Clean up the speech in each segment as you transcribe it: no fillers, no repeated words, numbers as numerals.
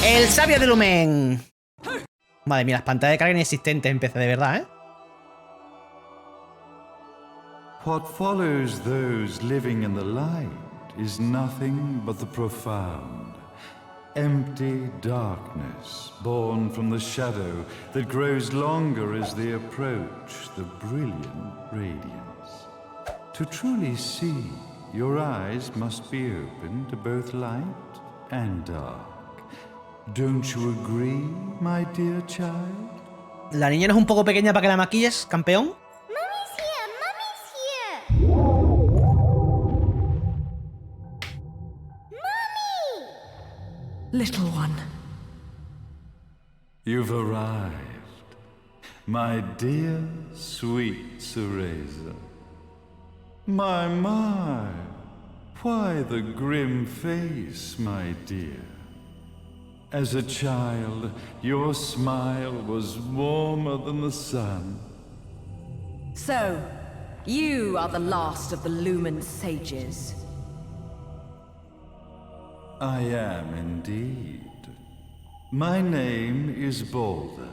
El sabio de Lumen. Madre mía, las pantallas de carga inexistentes en PC, de verdad, ¿eh? What follows those living in the light is nothing but the profound, empty darkness born from the shadow that grows longer as they approach the brilliant radiance. To truly see, your eyes must be open to both light and dark. Don't you agree, my dear child? ¿La niña no es un poco pequeña para que la maquilles, campeón? Little one. You've arrived, my dear, sweet Cereza. My, why the grim face, my dear? As a child, your smile was warmer than the sun. So, you are the last of the Lumen sages. I am indeed. My name is Balder,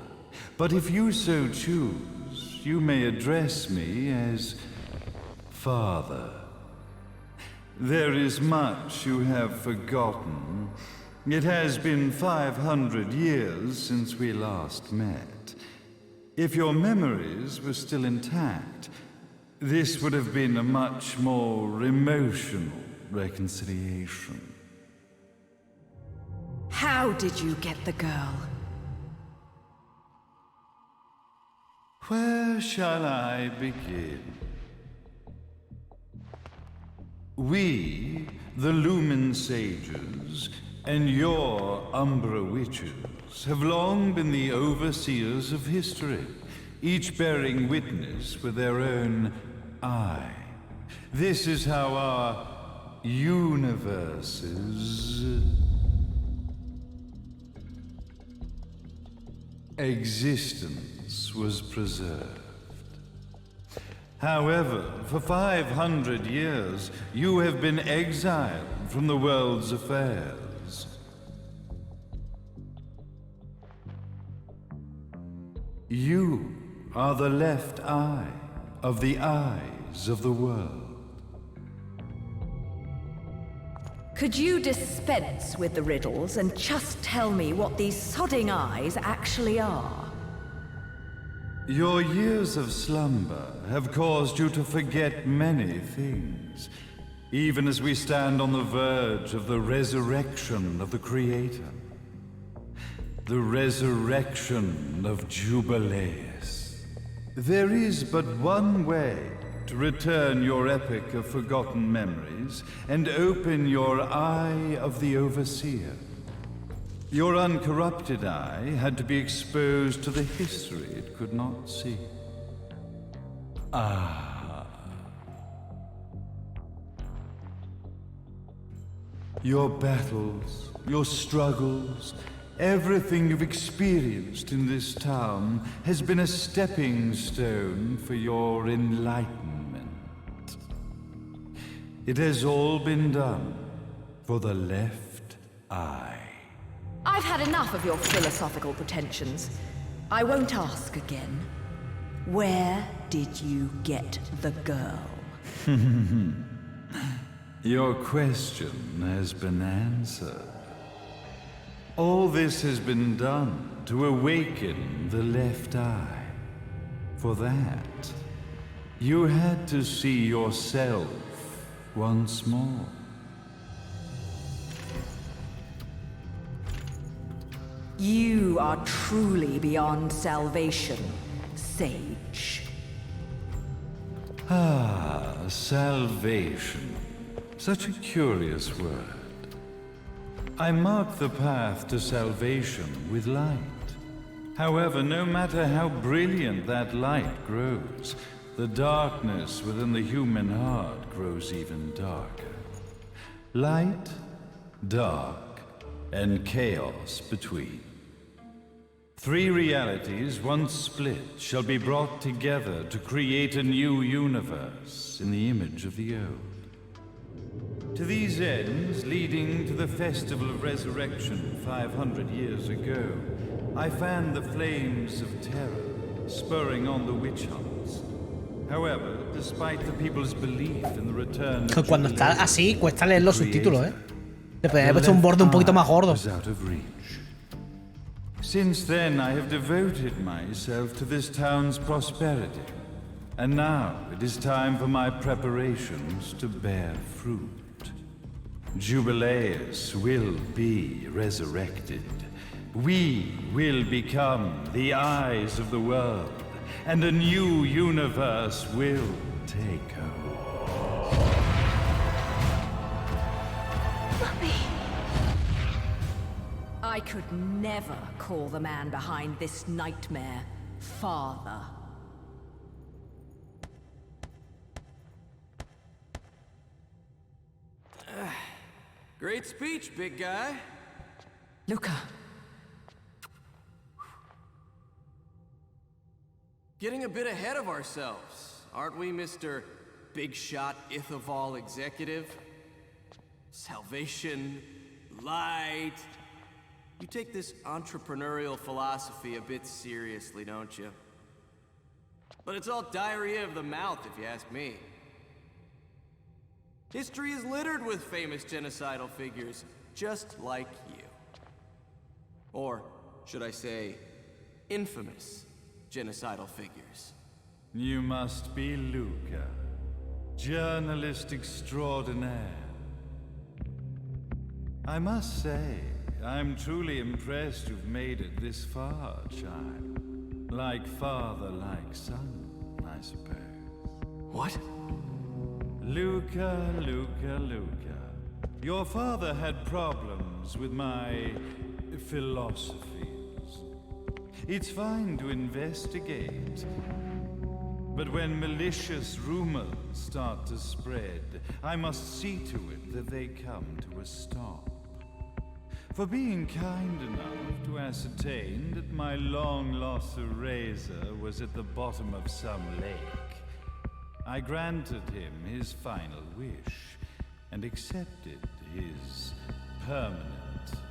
but if you so choose, you may address me as Father. There is much you have forgotten. It has been 500 years since we last met. If your memories were still intact, this would have been a much more emotional reconciliation. How did you get the girl? Where shall I begin? We, the Lumen sages, and your Umbra witches, have long been the overseers of history, each bearing witness with their own eye. This is how our universes existence was preserved. However, for 500 years, you have been exiled from the world's affairs. You are the left eye of the eyes of the world. Could you dispense with the riddles and just tell me what these sodding eyes actually are? Your years of slumber have caused you to forget many things, even as we stand on the verge of the resurrection of the Creator. The resurrection of Jubileus. There is but one way to return your epic of forgotten memories and open your eye of the Overseer. Your uncorrupted eye had to be exposed to the history it could not see. Your battles, your struggles, everything you've experienced in this town has been a stepping stone for your enlightenment. It has all been done for the left eye. I've had enough of your philosophical pretensions. I won't ask again. Where did you get the girl? Your question has been answered. All this has been done to awaken the left eye. For that, you had to see yourself once more. You are truly beyond salvation, sage. Salvation. Such a curious word. I mark the path to salvation with light. However, no matter how brilliant that light grows, the darkness within the human heart grows even darker. Light, dark, and chaos between. Three realities, once split, shall be brought together to create a new universe in the image of the old. To these ends, leading to the Festival of Resurrection 500 years ago, I fanned the flames of terror, spurring on the witch hunts. However, despite the people's belief in the return of Cuando está así, cuesta leer los subtítulos, Le podría haber the puesto un borde un poquito más left eye gordo. was out of reach. Since then, I have devoted myself to this town's prosperity. And now it is time for my preparations to bear fruit. Jubileus will be resurrected. We will become the eyes of the world, and a new universe will take hold. I could never call the man behind this nightmare father. Great speech, big guy. Luca. Getting a bit ahead of ourselves, aren't we, Mr. Big Shot Ithaval Executive? Salvation, light. You take this entrepreneurial philosophy a bit seriously, don't you? But it's all diarrhea of the mouth, if you ask me. History is littered with famous genocidal figures, just like you. Or, should I say, infamous genocidal figures. You must be Luca, journalist extraordinaire. I must say, I'm truly impressed you've made it this far, child. Like father, like son, I suppose. What? Luca, Luca, Luca. Your father had problems with my philosophies. It's fine to investigate, but when malicious rumors start to spread, I must see to it that they come to a stop. For being kind enough to ascertain that my long-lost eraser was at the bottom of some lake, I granted him his final wish and accepted his permanent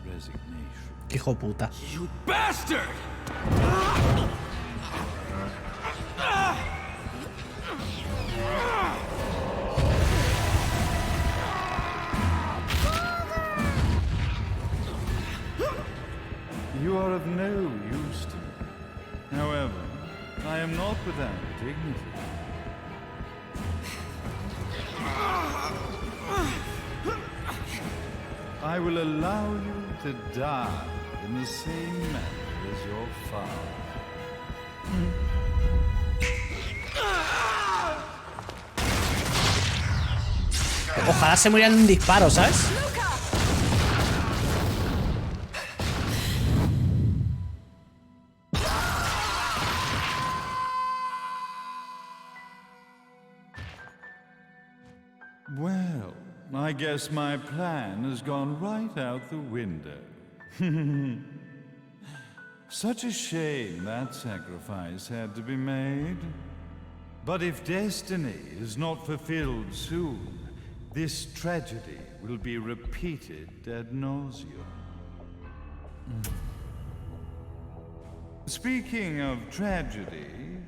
resignation. Hijo puta. You bastard! You are of no use to me. However, I am not without dignity. I will allow you to die in the same manner as your father. Ojalá se muriera en un disparo, ¿sabes? Well, I guess my plan has gone right out the window. Such a shame that sacrifice had to be made. But if destiny is not fulfilled soon, this tragedy will be repeated ad nauseum. Speaking of tragedy,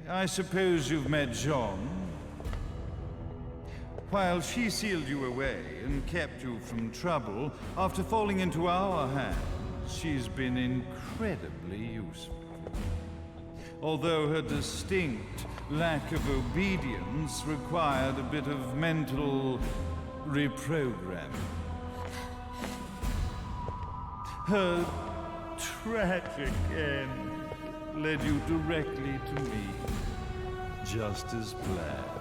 I suppose you've met Jean. While she sealed you away and kept you from trouble, after falling into our hands, she's been incredibly useful. Although her distinct lack of obedience required a bit of mental reprogramming. Her tragic end led you directly to me, just as planned.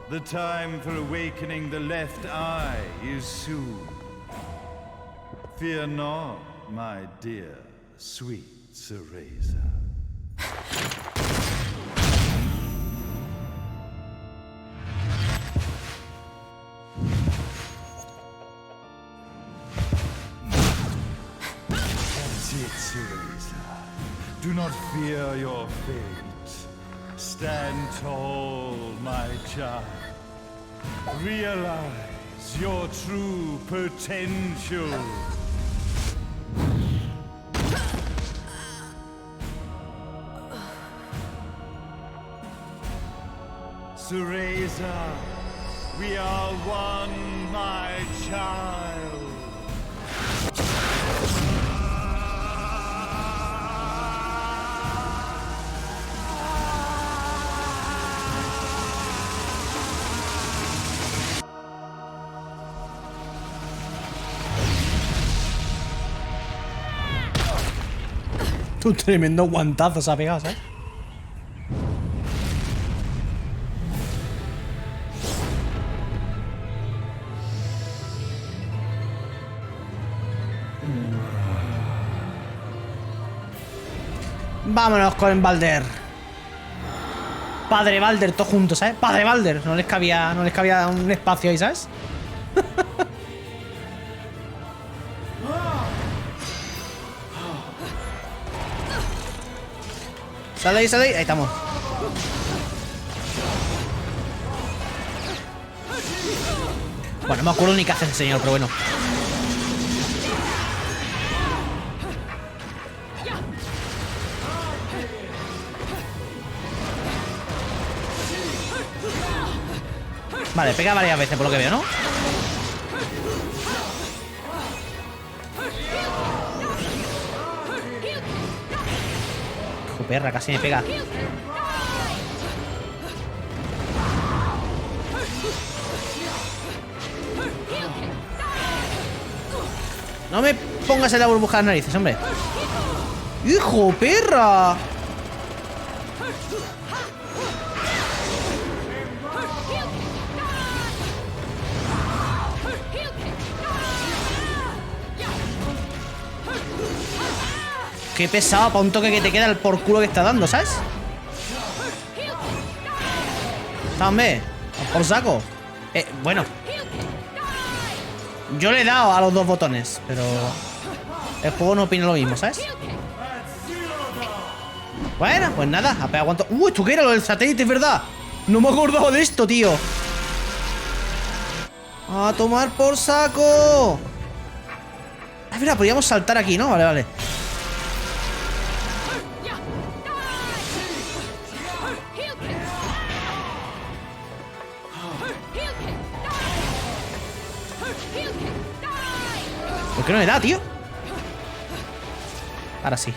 The time for awakening the left eye is soon. Fear not, my dear, sweet Cereza. That's it, Cereza. Do not fear your fate. Stand tall, my child. Realize your true potential. Cereza, we are one, my child. Un tremendo guantazo se ha pegado, ¿sabes? Vámonos con Balder. Padre Balder, todos juntos, ¿sabes? Padre Balder. No les cabía un espacio ahí, ¿sabes? Sale ahí, sale ahí. Ahí estamos. Bueno, no me acuerdo ni qué hace ese señor, pero bueno. Vale, pega varias veces por lo que veo, ¿no? Hijo perra, casi me pega. No me pongas en la burbuja de las narices, hombre. ¡Hijo perra! Qué pesado para un toque que te queda el por culo que está dando, ¿sabes? Hombre, por saco. Bueno. Yo le he dado a los dos botones, pero el juego no opina lo mismo, ¿sabes? Bueno, pues nada, apenas aguanto. ¿Esto qué era lo del satélite, es verdad? No me acordaba de esto, tío. A tomar por saco. Ah, mira, podríamos saltar aquí, ¿no? Vale, vale. ¿Por qué no me da, tío? Ahora sí.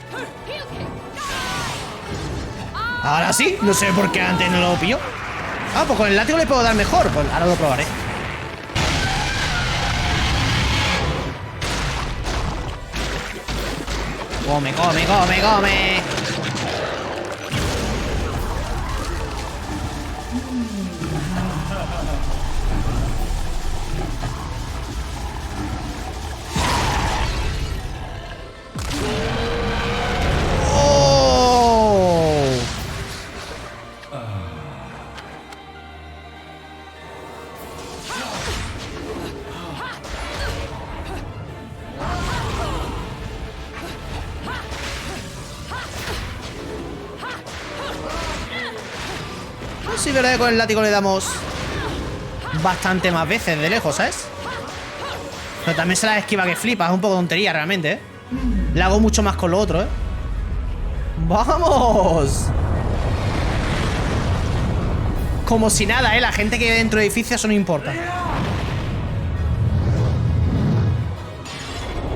Ahora sí. No sé por qué antes no lo pillo. Ah, pues con el látigo le puedo dar mejor. Pues ahora lo probaré. Come, come, come, come. Sí, verdad que con el látigo le damos bastante más veces de lejos, ¿sabes? Pero también se la esquiva que flipa. Es un poco tontería realmente, ¿eh? Le hago mucho más con lo otro, ¿eh? ¡Vamos! Como si nada, ¿eh? La gente que vive dentro de edificios, eso no importa.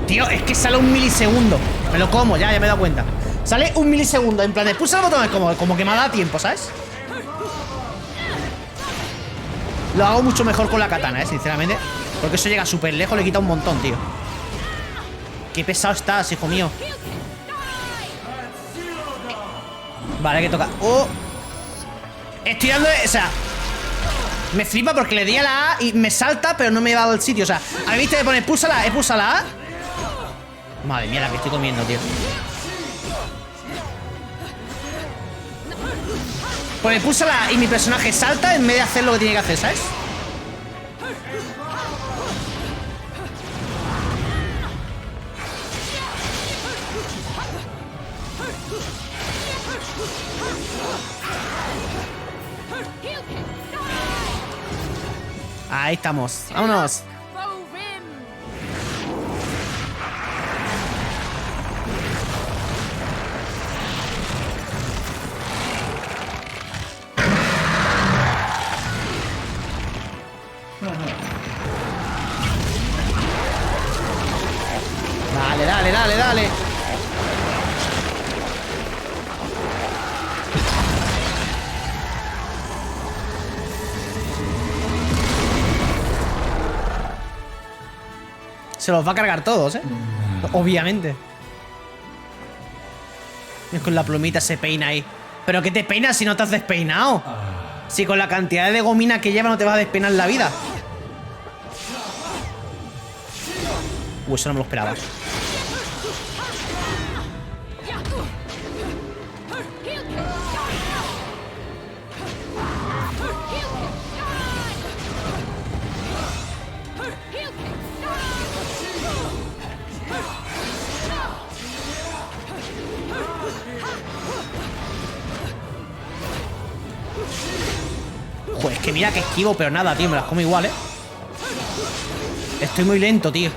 Tío, es que sale un milisegundo. Me lo como, ya me he dado cuenta. Sale un milisegundo, en plan, pulsa el botón, como que me da tiempo, ¿sabes? Lo hago mucho mejor con la katana, sinceramente. Porque eso llega súper lejos, le quita un montón, tío. Qué pesado estás, hijo mío. Vale, que toca. ¡Oh! Estoy dando... O sea... Me flipa porque le di a la A y me salta, pero no me he dado el sitio. O sea, ¿habéis visto que pone pulsa la A? Pulsa la A. Madre mía, la que estoy comiendo, tío. Pues pulsa la A y mi personaje salta en vez de hacer lo que tiene que hacer, ¿sabes? Ahí estamos. Vámonos. Dale, dale, dale, dale. Se los va a cargar todos, ¿eh? Obviamente. Es con la plumita se peina ahí. ¿Pero qué te peinas si no te has despeinado? Si con la cantidad de gomina que lleva no te vas a despeinar en la vida. Eso no me lo esperaba. Joder, es que mira que esquivo, pero nada, tío, me las como igual, ¿eh? Estoy muy lento, tío.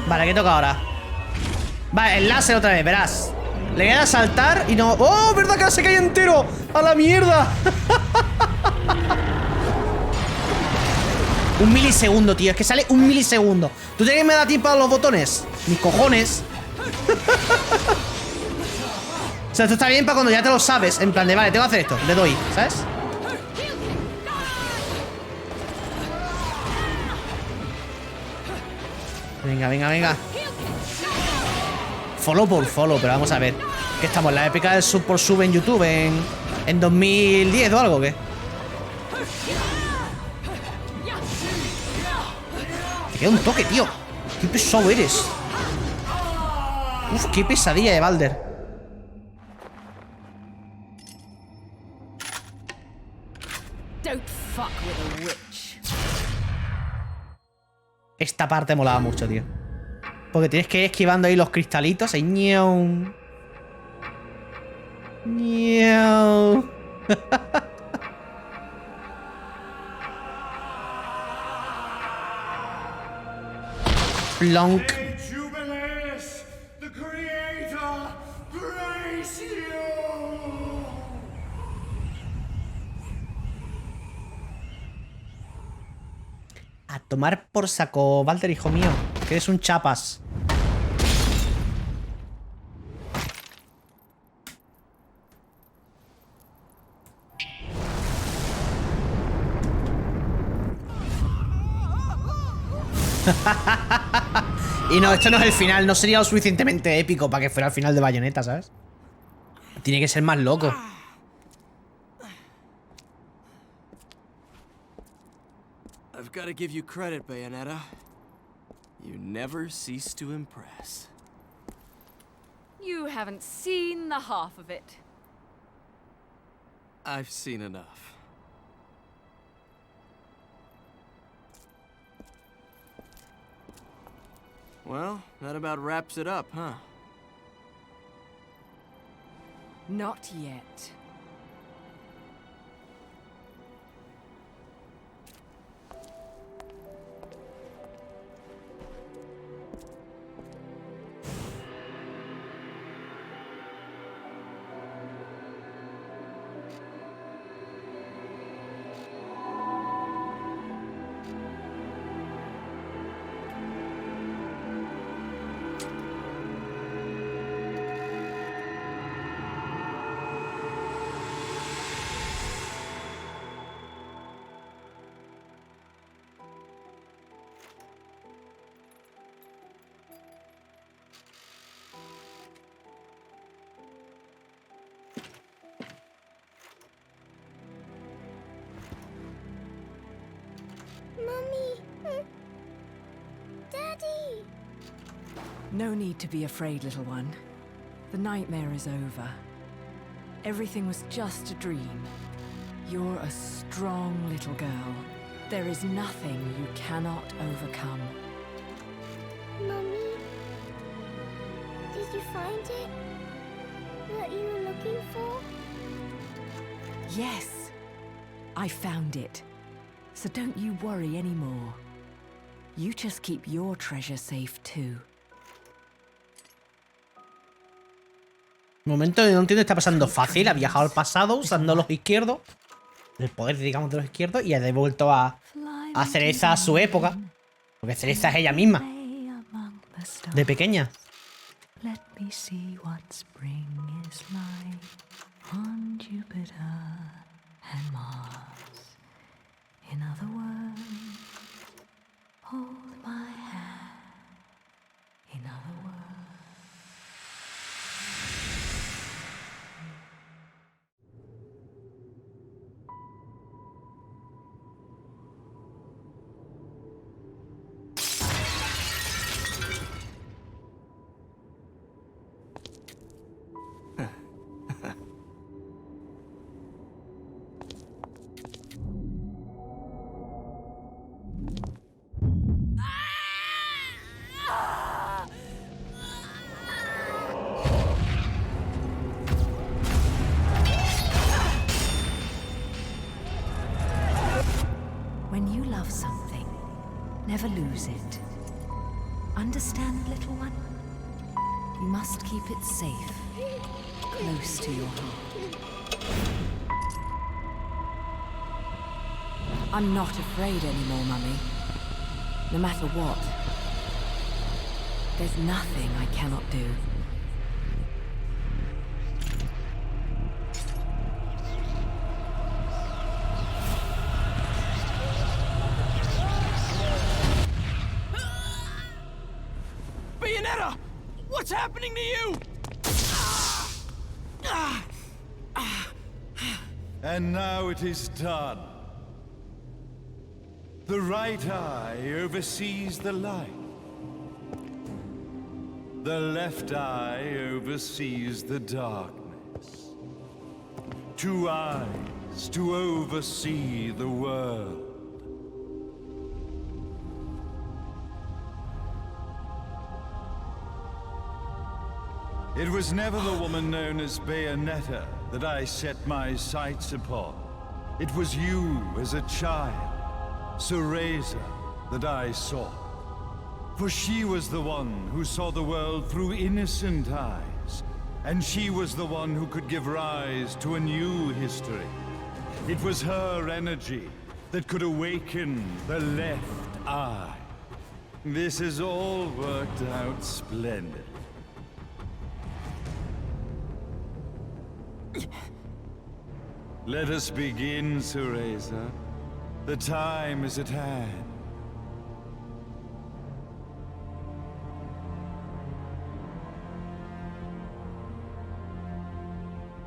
Vale, ¿qué toca ahora? Vale, el láser otra vez, verás. Le voy a dar a saltar y no... ¡Oh, verdad que ahora se cae entero! ¡A la mierda! Un milisegundo, tío. Es que sale un milisegundo. ¿Tú crees que me da tiempo a los botones? Mis cojones. O sea, esto está bien para cuando ya te lo sabes. En plan de, vale, tengo que hacer esto. Le doy, ¿sabes? Venga, venga, venga. Follow por follow, pero vamos a ver. ¿Qué estamos? ¿La épica del sub por sub en YouTube en 2010 o algo o qué? Te queda un toque, tío. Qué pesado eres. Uf, qué pesadilla de Balder. Don't fuck with a witch. Esta parte molaba mucho, tío. Porque tienes que ir esquivando ahí los cristalitos. Ahí, ñau. Ñau. Plonk. Jubileus, the Creator, praise you! A tomar por saco, Walter, hijo mío. Que eres un chapas. Y no, esto no es el final. No sería lo suficientemente épico para que fuera el final de Bayonetta, ¿sabes? Tiene que ser más loco. I've got to give you credit, Bayonetta. You never cease to impress. You haven't seen the half of it. I've seen enough. Well, that about wraps it up, huh? Not yet. Mummy! Daddy! No need to be afraid, little one. The nightmare is over. Everything was just a dream. You're a strong little girl. There is nothing you cannot overcome. Mummy? Did you find it? What you were looking for? Yes, I found it. So don't you worry anymore. You just keep your treasure safe too. Momento de no entiendo, está pasando fácil. Ha viajado al pasado usando los izquierdos. El poder, digamos, de los izquierdos. Y ha devuelto a Cereza a su época. Porque Cereza es ella misma. De pequeña. Let me see what spring is like on Jupiter and Mars. In other words, hold my hand. In other words. When you love something, never lose it. Understand, little one? You must keep it safe, close to your heart. I'm not afraid anymore, Mummy. No matter what. There's nothing I cannot do. Bayonetta! What's happening to you? And now it is done. The right eye oversees the light. The left eye oversees the darkness. 2 eyes to oversee the world. It was never the woman known as Bayonetta that I set my sights upon. It was you as a child, Cereza, that I sought. For she was the one who saw the world through innocent eyes, and she was the one who could give rise to a new history. It was her energy that could awaken the left eye. This has all worked out splendid. Let us begin, Cereza. The time is at hand.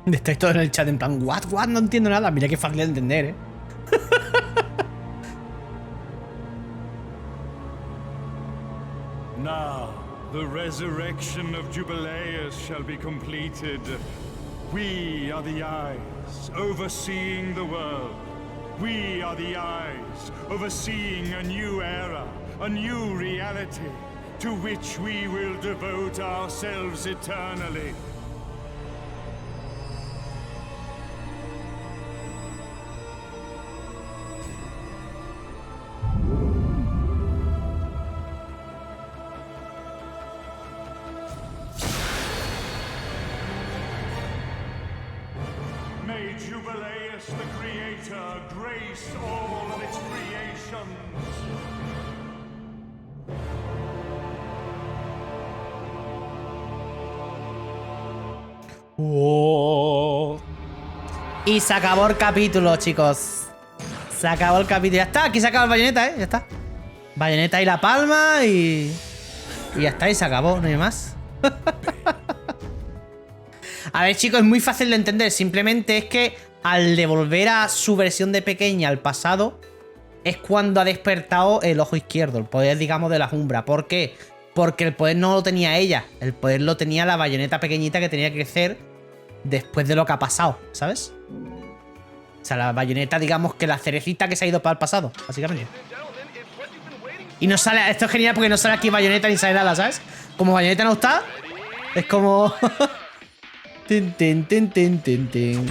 Estáis todos en el chat en plan, what? No entiendo nada. Mira qué fácil de entender, ¿eh? Now, the resurrection of Jubileus shall be completed. We are the eyes overseeing the world. We are the eyes overseeing a new era, a new reality, to which we will devote ourselves eternally. May Jubileus the Creator grace all of its creations. Oh. Y se acabó el capítulo, chicos. Se acabó el capítulo. Ya está, aquí se acaba el Bayonetta, ¿eh? Ya está. Bayonetta y la palma y ya está, y se acabó, no hay más. A ver, chicos, es muy fácil de entender. Simplemente es que al devolver a su versión de pequeña al pasado, es cuando ha despertado el ojo izquierdo, el poder, digamos, de la Umbra. ¿Por qué? Porque el poder no lo tenía ella. El poder lo tenía la Bayonetta pequeñita que tenía que crecer después de lo que ha pasado, ¿sabes? O sea, la Bayonetta, digamos que la cerecita que se ha ido para el pasado, básicamente. Y no sale... Esto es genial porque no sale aquí Bayonetta ni sale nada, ¿sabes? Como Bayonetta no está, es como... tin, tin, tin, tin, tin, tin.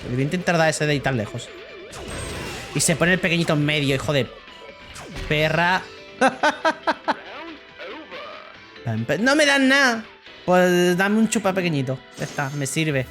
Voy a intentar dar ese de ahí tan lejos. Y se pone el pequeñito en medio, hijo de perra. No me dan nada. Pues dame un chupa pequeñito. Ya está, me sirve.